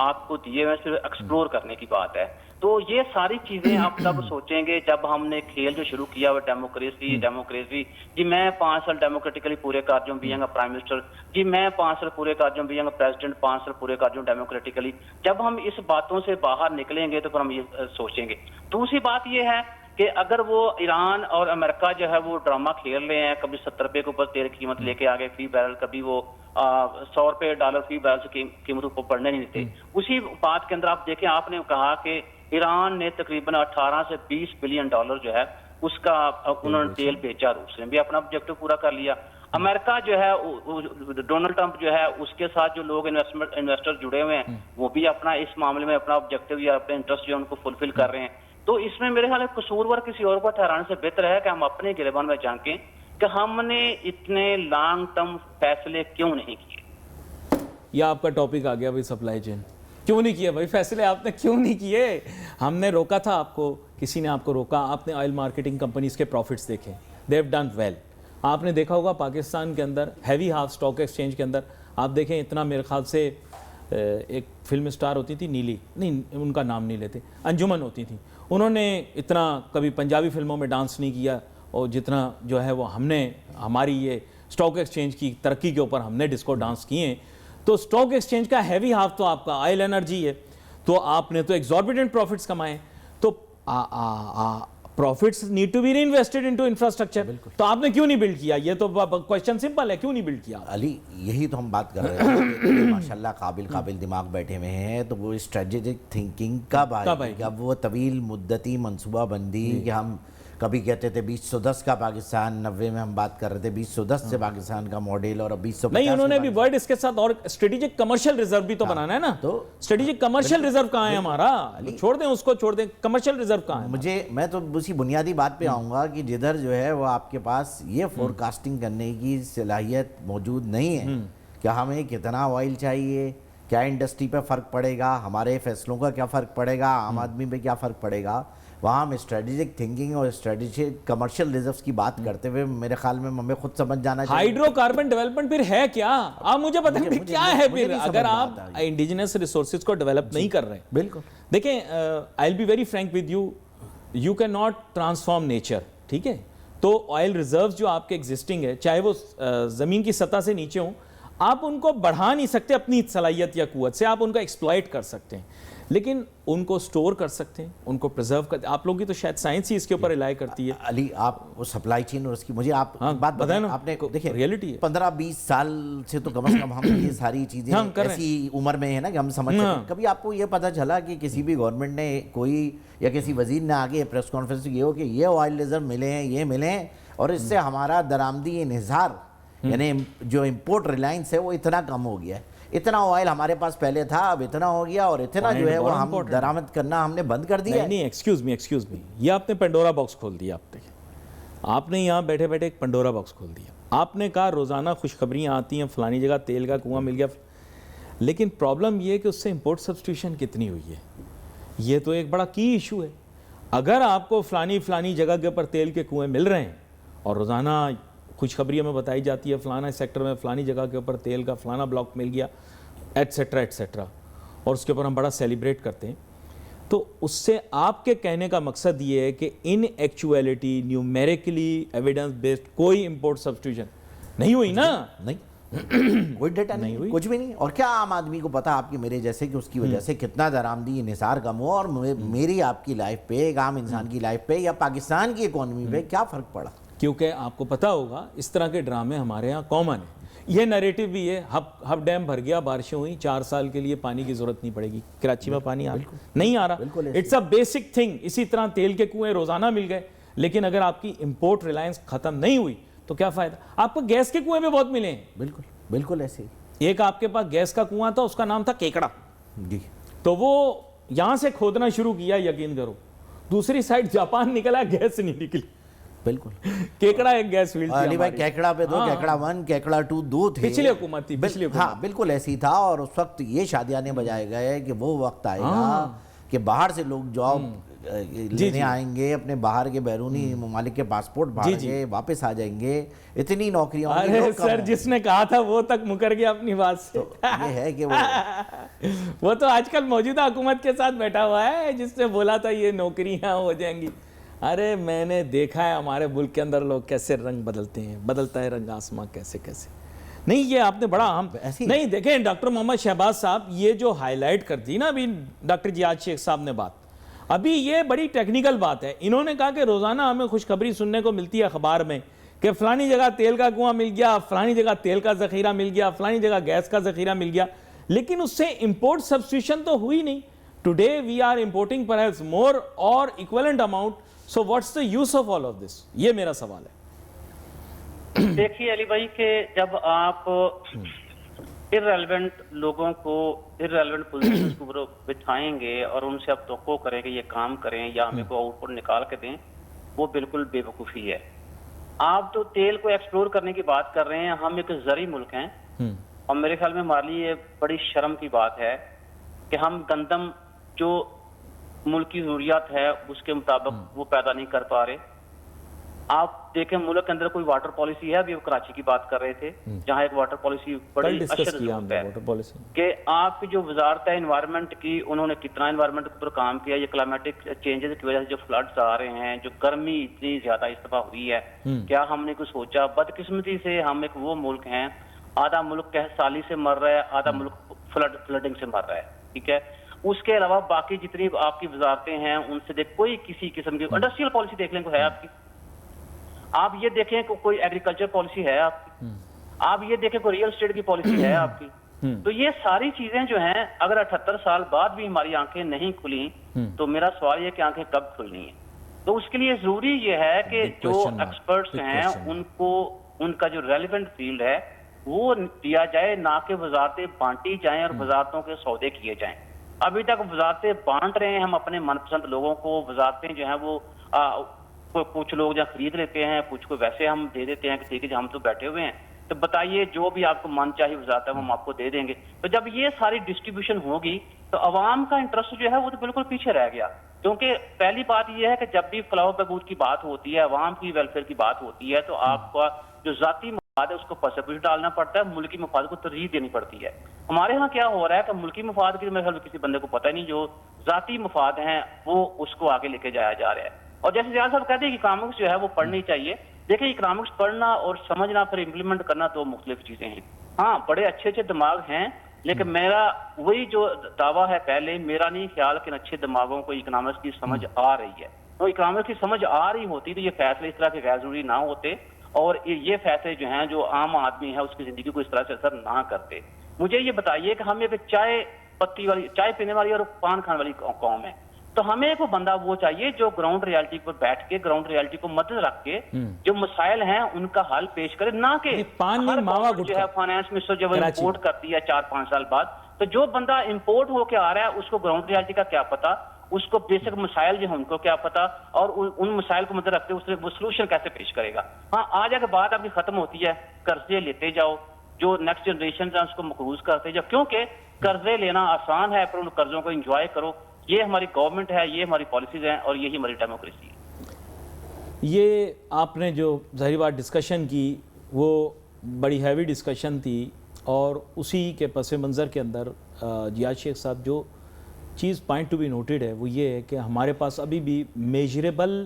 آپ کو دیے ہوئے، صرف ایکسپلور کرنے کی بات ہے. تو یہ ساری چیزیں آپ تب سوچیں گے جب ہم نے کھیل جو شروع کیا ہوا ڈیموکریسی جی میں 5 سال ڈیموکریٹکلی پورے کر جاؤں بیئنگ اے پرائم منسٹر، جی میں 5 سال پورے کر جاؤں بیئنگ اے پریزیڈنٹ، 5 سال پورے کر جاؤں ڈیموکریٹکلی. جب ہم اس باتوں سے باہر نکلیں گے تو پھر ہم یہ سوچیں گے. دوسری بات یہ ہے کہ اگر وہ ایران اور امریکہ جو ہے وہ ڈرامہ کھیل رہے ہیں، کبھی 70 روپے کے اوپر تیل کی قیمت لے کے آگے فی بیرل، کبھی وہ $100 فی بیرل سے قیمتوں کو بڑھنے نہیں دیتے. اسی بات کے اندر آپ دیکھیں، آپ نے کہا کہ ایران نے تقریباً 18 سے 20 بلین ڈالر جو ہے اس کا انہوں نے تیل بیچا، روس نے بھی اپنا آبجیکٹو پورا کر لیا. امریکہ جو ہے ڈونلڈ ٹرمپ جو ہے اس کے ساتھ جو لوگ انویسٹر جڑے ہوئے ہیں وہ بھی اپنا اس معاملے میں اپنا آبجیکٹو یا اپنے انٹرسٹ جو ہے ان کو فلفل کر رہے ہیں. تو اس میں میرے خیال ہے قصوروار کسی اور کو ٹھہرانے سے بہتر ہے کہ ہم اپنے گریبان میں جھانکیں کہ ہم نے اتنے لانگ ٹرم فیصلے کیوں نہیں کیے. یہ آپ کا ٹاپک آ گیا بھائی، سپلائی چین کیوں نہیں کیا بھائی، فیصلے آپ نے کیوں نہیں کیے؟ ہم نے روکا تھا آپ کو، کسی نے آپ کو روکا؟ آپ نے آئل مارکیٹنگ کمپنیز کے پروفٹس دیکھے، دے ہیو ڈن ویل. آپ نے دیکھا ہوگا پاکستان کے اندر ہیوی ہاف اسٹاک ایکسچینج کے اندر آپ دیکھیں اتنا، میرے خیال سے ایک فلم اسٹار ہوتی تھی نیلی، نہیں ان کا نام نہیں لیتے، انجمن ہوتی تھی، انہوں نے اتنا کبھی پنجابی فلموں میں ڈانس نہیں کیا اور جتنا جو ہے وہ ہم نے ہماری یہ اسٹاک ایکسچینج کی ترقی کے اوپر ہم نے ڈسکو ڈانس کیے ہیں. تو اسٹاک ایکسچینج کا ہیوی ہاف تو آپ کا آئل انرجی ہے، تو آپ نے تو ایگزوربیٹنٹ پروفٹس کمائے. تو profits need to be reinvested into infrastructure. تو آپ نے کیوں نہیں بلڈ کیا؟ یہ تو کوشچن سمپل ہے، کیوں نہیں بلڈ کیا؟ علی یہی تو ہم بات کر رہے ہیں، ماشاءاللہ قابل دماغ بیٹھے ہوئے ہیں. تو وہ اسٹریٹجک تھنکنگ کب آئے گی؟ اب وہ طویل مدتی منصوبہ بندی کہ ہم کبھی کہتے تھے 2010 کا پاکستان، 90 میں ہم بات کر رہے تھے 2010 سے پاکستان کا ماڈل، اور 2050 نہیں انہوں نے بھی ورڈ اس کے ساتھ اور اسٹریٹجک کمرشل ریزرو بھی تو بنانا ہے نا. تو اسٹریٹجک کمرشل ریزرو کہاں ہے ہمارا؟ چھوڑ دیں اس کو، چھوڑ دیں، کمرشل ریزرو کہاں ہے؟ میں تو اسی بنیادی بات پہ آؤں گا کہ جدھر جو ہے وہ آپ کے پاس یہ فور کاسٹنگ کرنے کی صلاحیت موجود نہیں ہے کہ ہمیں کتنا آئل چاہیے، کیا انڈسٹری پہ فرق پڑے گا، ہمارے فیصلوں کا کیا فرق پڑے گا، عام آدمی پہ کیا فرق پڑے گا، وہاں ہم اسٹریٹجک تھنکنگ اور اسٹریٹجک کمرشل ریزروز کی بات کرتے ہوئے میرے خیال میں ہمیں خود سمجھ جانا چاہیے. ہائیڈرو کاربن ڈیولپمنٹ پھر ہے کیا؟ آپ مجھے بتائیں کیا ہے پھر، اگر آپ انڈیجنس ریسورسز کو ڈیولپ نہیں کر رہے ہیں. بالکل دیکھیں I will be very frank with you, you can not transform nature, ٹھیک ہے؟ تو آئل ریزروز جو آپ کے ایگزسٹنگ ہے، چاہے وہ زمین کی سطح سے نیچے ہوں، آپ ان کو بڑھا نہیں سکتے اپنی صلاحیت یا قوت سے. آپ ان کو ایکسپلائٹ کر سکتے ہیں لیکن ان کو سٹور کر سکتے ہیں، ان کو پریزرو کر. آپ لوگوں کی تو شاید سائنس ہی اس کے اوپر رلائی کرتی ہے. علی آپ وہ سپلائی چین اور اس کی مجھے آپ بات بتائیں، آپ نے دیکھیں ریئلٹی ہے 15-20 سال سے تو کم از کم ہم یہ ساری چیزیں ایسی عمر میں ہے نا کہ ہم سمجھ سکتے. کبھی آپ کو یہ پتہ چلا کہ کسی بھی گورنمنٹ نے کوئی یا کسی وزیر نے آگے پریس کانفرنس یہ ہو کہ یہ آئل ریزرو ملے ہیں، یہ ملے ہیں اور اس سے ہمارا درآمدی انحصار یعنی جو امپورٹ ریلائنس ہے وہ اتنا کم ہو گیا ہے، اتنا آئل ہمارے پاس پہلے تھا اب اتنا ہو گیا اور اتنا جو ہے وہ ہم درآمد کرنا ہم نے بند کر دیا. نہیں ایکسکیوز می، یہ آپ نے پنڈورا باکس کھول دیا. آپ نے یہاں بیٹھے بیٹھے ایک پنڈورا باکس کھول دیا. آپ نے کہا روزانہ خوشخبریاں آتی ہیں فلانی جگہ تیل کا کنواں مل گیا، لیکن پرابلم یہ ہے کہ اس سے امپورٹ سبسٹیوشن کتنی ہوئی ہے. یہ تو ایک بڑا کی ایشو ہے. اگر آپ کو فلانی جگہ کے اوپر تیل کے کنویں مل رہے ہیں اور روزانہ خوشخبریوں میں بتائی جاتی ہے فلانا سیکٹر میں فلانی جگہ کے اوپر تیل کا فلانا بلاک مل گیا ایٹسیٹرا ایٹسیٹرا، اور اس کے اوپر ہم بڑا سیلیبریٹ کرتے ہیں. تو اس سے آپ کے کہنے کا مقصد یہ ہے کہ in actuality numerically evidence based کوئی امپورٹ سبسٹیوشن نہیں ہوئی نا؟ نہیں، کوئی ڈیٹا نہیں ہوئی، کچھ بھی نہیں. اور کیا عام آدمی کو پتا آپ کی میرے جیسے کہ اس کی وجہ سے کتنا درآمدی انحصار کم ہوا اور میری آپ کی لائف پہ، ایک عام انسان کی لائف پہ یا پاکستان کی اکانومی پہ کیا فرق پڑا؟ کیونکہ آپ کو پتا ہوگا اس طرح کے ڈرامے ہمارے ہاں کامن ہیں. یہ نیریٹو بھی ہے، ہب ڈیم بھر گیا، بارشیں ہوئیں، 4 سال کے لیے پانی کی ضرورت نہیں پڑے گی. کراچی میں پانی نہیں آ رہا. It's a basic thing. اسی طرح تیل کے کنویں روزانہ مل گئے، لیکن اگر آپ کی امپورٹ ریلائنس ختم نہیں ہوئی تو کیا فائدہ؟ آپ کو گیس کے کنویں بھی بہت ملے ہیں. بالکل بالکل ایسے ہی. ایک آپ کے پاس گیس کا کنواں تھا، اس کا نام تھا کیکڑا. جی. تو وہ یہاں سے کھودنا شروع کیا، یقین کرو دوسری سائڈ جاپان نکلا، گیس نہیں نکلی. بالکل. کیکڑا ایک گیس فیلڈ تھی. علی بھائی کیکڑا پہ دو، کیکڑا 1 کیکڑا 2 دو تھے. پچھلی حکومت تھی. ہاں بالکل ایسی ہی تھا. اور اس وقت یہ شادیانے بجائے گئے کہ وہ وقت آئے گا کہ باہر سے لوگ جاب لینے آئیں گے، اپنے باہر کے بیرونی ممالک کے پاسپورٹ باہر کے واپس آ جائیں گے. اتنی نوکریاں. ارے سر جس نے کہا تھا وہ تک مکر گیا اپنی بات سے. یہ ہے کہ وہ تو آج کل موجودہ حکومت کے ساتھ بیٹھا ہوا ہے جس نے بولا تھا یہ نوکریاں ہو جائیں گی. ارے میں نے دیکھا ہے ہمارے ملک کے اندر لوگ کیسے رنگ بدلتے ہیں، بدلتا ہے رنگ آسماں کیسے کیسے. نہیں یہ آپ نے بڑا اہم نہیں دیکھیں. ڈاکٹر محمد شہباز صاحب یہ جو ہائی لائٹ کر دی نا ابھی ڈاکٹر جیاد شیخ صاحب نے بات، ابھی یہ بڑی ٹیکنیکل بات ہے. انہوں نے کہا کہ روزانہ ہمیں خوشخبری سننے کو ملتی ہے اخبار میں کہ فلانی جگہ تیل کا کنواں مل گیا، فلانی جگہ تیل کا ذخیرہ مل گیا، فلانی جگہ گیس کا ذخیرہ مل گیا، لیکن اس سے امپورٹ سبسٹیوشن تو ہوئی نہیں. Today we are importing perhaps more or equivalent amount. So what's the use of all of this? یہ میرا سوال ہے. دیکھیے علی بھائی کہ جب آپ irrelevant لوگوں کو irrelevant positions کو بٹھائیں گے اور ان سے آپ توقع کریں کہ یہ کام کریں یا ہمیں کو آؤٹ پٹ نکال کے دیں، وہ بالکل بے وقوفی ہے. آپ تو تیل کو ایکسپلور کرنے کی بات کر رہے ہیں. ہم ایک زرعی ملک ہیں اور میرے خیال میں ہمارے لیے بڑی شرم کی بات ہے کہ ہم گندم جو ملک کی ضروریات ہے اس کے مطابق وہ پیدا نہیں کر پا رہے. آپ دیکھیں ملک کے اندر کوئی واٹر پالیسی ہے. ابھی کراچی کی بات کر رہے تھے جہاں ایک واٹر پالیسی بڑی اشد ہے کہ آپ کی جو وزارت ہے انوائرمنٹ کی، انہوں نے کتنا انوائرمنٹ کے اوپر کام کیا. یہ کلائمیٹک چینجز کی وجہ سے جو فلڈز آ رہے ہیں، جو گرمی اتنی زیادہ اس دفعہ ہوئی ہے، کیا ہم نے کچھ سوچا؟ بدقسمتی سے ہم ایک وہ ملک ہیں، آدھا ملک قحط سالی سے مر رہا ہے، آدھا ملک فلڈنگ سے مر رہا ہے. ٹھیک ہے. اس کے علاوہ باقی جتنی آپ کی وزارتیں ہیں ان سے کوئی کسی قسم کی انڈسٹریل پالیسی دیکھ لیں کوئی ہے آپ کی. آپ یہ دیکھیں کہ کوئی ایگریکلچر پالیسی ہے آپ کی. آپ یہ دیکھیں کوئی ریئل اسٹیٹ کی پالیسی ہے آپ کی. تو یہ ساری چیزیں جو ہیں اگر 78 سال بعد بھی ہماری آنکھیں نہیں کھلیں تو میرا سوال یہ کہ آنکھیں کب کھلنی ہیں؟ تو اس کے لیے ضروری یہ ہے کہ جو ایکسپرٹس ہیں ان کو ان کا جو ریلیونٹ فیلڈ ہے وہ دیا جائے، نہ کہ وزارتیں بانٹی جائیں اور وزارتوں کے سودے کیے جائیں. ابھی تک وزارتیں بانٹ رہے ہیں ہم اپنے من پسند لوگوں کو. وزارتیں جو ہیں وہ کچھ لوگ جہاں خرید لیتے ہیں، کچھ کو ویسے ہم دے دیتے ہیں کہ ٹھیک ہے ہم تو بیٹھے ہوئے ہیں تو بتائیے جو بھی آپ کو من چاہیے وزارت ہے ہم آپ کو دے دیں گے. تو جب یہ ساری ڈسٹریبیوشن ہوگی تو عوام کا انٹرسٹ جو ہے وہ تو بالکل پیچھے رہ گیا. کیونکہ پہلی بات یہ ہے کہ جب بھی فلاح و بہبود کی بات ہوتی ہے، عوام کی ویلفیئر کی بات ہوتی ہے تو آپ کا جو ذاتی مفاد ہے اس کو پس پش ڈالنا پڑتا ہے، ملکی مفاد کو ترجیح دینی پڑتی ہے. ہمارے ہاں کیا ہو رہا ہے کہ ملکی مفاد کی میرے خیال کسی بندے کو پتہ نہیں، جو ذاتی مفاد ہیں وہ اس کو آگے لے کے جایا جا رہا ہے. اور جیسے زیادہ صاحب کہتے ہیں کہ اکنامکس جو ہے وہ پڑھنی چاہیے. دیکھیں اکنامکس پڑھنا اور سمجھنا پھر امپلیمنٹ کرنا دو مختلف چیزیں ہیں. ہاں بڑے اچھے اچھے دماغ ہیں، لیکن میرا وہی جو دعویٰ ہے پہلے، میرا نہیں خیال کہ اچھے دماغوں کو اکنامکس کی سمجھ آ رہی ہے. تو اکنامکس کی سمجھ آ رہی ہوتی تو یہ فیصلے اس طرح کے غیر ضروری نہ ہوتے اور یہ فیصلے جو ہیں جو عام آدمی ہے اس کی زندگی کو اس طرح سے اثر نہ کرتے. مجھے یہ بتائیے کہ ہم ایک چائے پتی والی، چائے پینے والی اور پان کھانے والی قوم ہے، تو ہمیں ایک بندہ وہ چاہیے جو گراؤنڈ ریالٹی پر بیٹھ کے، گراؤنڈ ریالٹی کو مد رکھ کے جو مسائل ہیں ان کا حل پیش کرے، نہ کہ جو ہے فائنانس منسٹر جو امپورٹ کرتی ہے 4-5 سال بعد. تو جو بندہ امپورٹ ہو کے آ رہا ہے اس کو گراؤنڈ ریالٹی کا کیا پتا، اس کو بیسک مسائل جو ہیں ان کو کیا پتا، اور ان مسائل کو مد رکھتے ہوئے وہ سلوشن کیسے پیش کرے گا. ہاں آ جا کے بات آپ کی ختم ہوتی ہے، قرضے لیتے جاؤ، جو نیکسٹ جنریشن ہے اس کو مقروض کرتے جاؤ، کیونکہ قرضے لینا آسان ہے پر ان قرضوں کو انجوائے کرو. یہ ہماری گورنمنٹ ہے، یہ ہماری پالیسیز ہیں اور یہی ہماری ڈیموکریسی ہے. یہ آپ نے جو ظاہری بات ڈسکشن کی وہ بڑی ہیوی ڈسکشن تھی اور اسی کے پس منظر کے اندر جیاد شیخ صاحب جو چیز پوائنٹ ٹو بی نوٹڈ ہے وہ یہ ہے کہ ہمارے پاس ابھی بھی میجریبل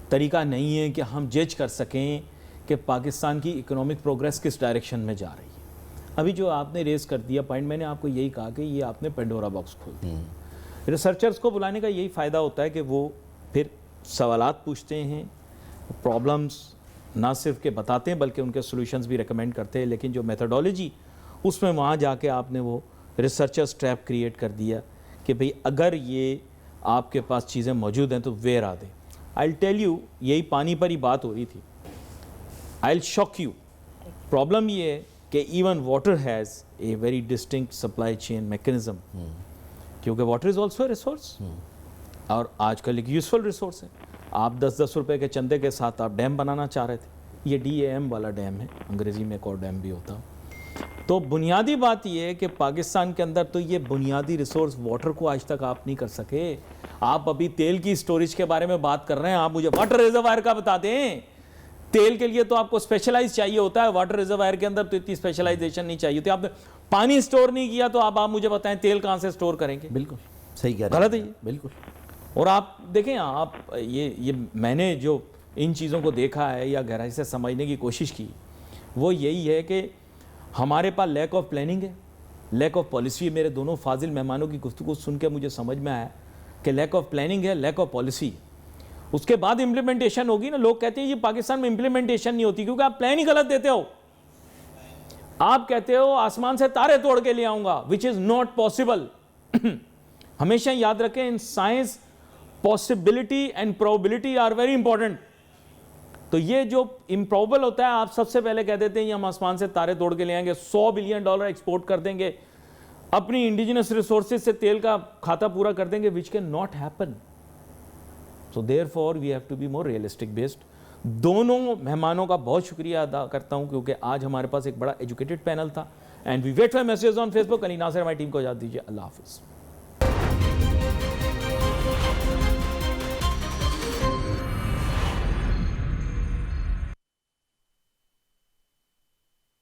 طریقہ نہیں ہے کہ ہم جج کر سکیں کہ پاکستان کی اکنامک پروگریس کس ڈائریکشن میں جا رہی ہے. ابھی جو آپ نے ریز کر دیا پوائنٹ, میں نے آپ کو یہی کہا کہ یہ آپ نے پینڈورا باکس کھول دیا. ریسرچرز کو بلانے کا یہی فائدہ ہوتا ہے کہ وہ پھر سوالات پوچھتے ہیں, پرابلمز نہ صرف کہ بتاتے ہیں بلکہ ان کے سولوشنز بھی ریکمینڈ کرتے ہیں, لیکن جو میتھڈالوجی اس میں وہاں جا کے آپ نے وہ ریسرچرز ٹریپ کریٹ کر دیا کہ بھئی اگر یہ آپ کے پاس چیزیں موجود ہیں تو ویئر آ دیں. I'll tell you, یہی پانی پر ہی بات ہو رہی تھی. I'll shock you. پرابلم یہ ہے کہ even water has a very distinct supply chain mechanism, کیونکہ water is also a resource اور آج کل ایک یوزفل ریسورس ہے. آپ 10 روپے کے چندے کے ساتھ آپ ڈیم بنانا چاہ رہے تھے, یہ DAM والا ڈیم ہے, انگریزی میں ایک اور ڈیم بھی ہوتا. تو بنیادی بات یہ ہے کہ پاکستان کے اندر تو یہ بنیادی ریسورس واٹر کو آج تک آپ نہیں کر سکے. آپ ابھی تیل کی سٹوریج کے بارے میں بات کر رہے ہیں, آپ مجھے واٹر ریزروائر کا بتا دیں. تیل کے لیے تو آپ کو اسپیشلائز چاہیے ہوتا ہے, واٹر ریزروائر کے اندر تو اتنی اسپیشلائزیشن نہیں چاہیے ہوتی. آپ نے پانی سٹور نہیں کیا تو آپ مجھے بتائیں تیل کہاں سے سٹور کریں گے؟ بالکل صحیح کہہ رہے ہیں, غلط ہے یہ بالکل. اور آپ دیکھیں, آپ یہ میں نے جو ان چیزوں کو دیکھا ہے یا گہرائی سے سمجھنے کی کوشش کی وہ یہی ہے کہ ہمارے پاس لیک آف پلاننگ ہے, لیک آف پالیسی. میرے دونوں فاضل مہمانوں کی گفتگو سن کے مجھے سمجھ میں آیا کہ لیک آف پلاننگ ہے, لیک آف پالیسی. اس کے بعد امپلیمنٹیشن ہوگی نا. لوگ کہتے ہیں یہ پاکستان میں امپلیمنٹیشن نہیں ہوتی کیونکہ آپ پلان ہی غلط دیتے ہو. آپ کہتے ہو آسمان سے تارے توڑ کے لے آؤں گا, وچ از ناٹ پاسبل. ہمیشہ یاد رکھیں in science possibility and probability are very important. تو یہ جو امپروبل ہوتا ہے آپ سب سے پہلے کہہ دیتے ہیں یہ ہم آسمان سے تارے توڑ کے لے آئیں گے, $100 بلین ایکسپورٹ کر دیں گے, اپنی انڈیجنس ریسورسز سے تیل کا کھاتا پورا کر دیں گے, which can not happen. So therefore we have to be more realistic based. دونوں مہمانوں کا بہت شکریہ ادا کرتا ہوں کیونکہ آج ہمارے پاس ایک بڑا ایجوکیٹڈ پینل تھا. And we wait for messages on Facebook. Ali Nasir ہماری ٹیم کو اجازت دیجیے. اللہ حافظ.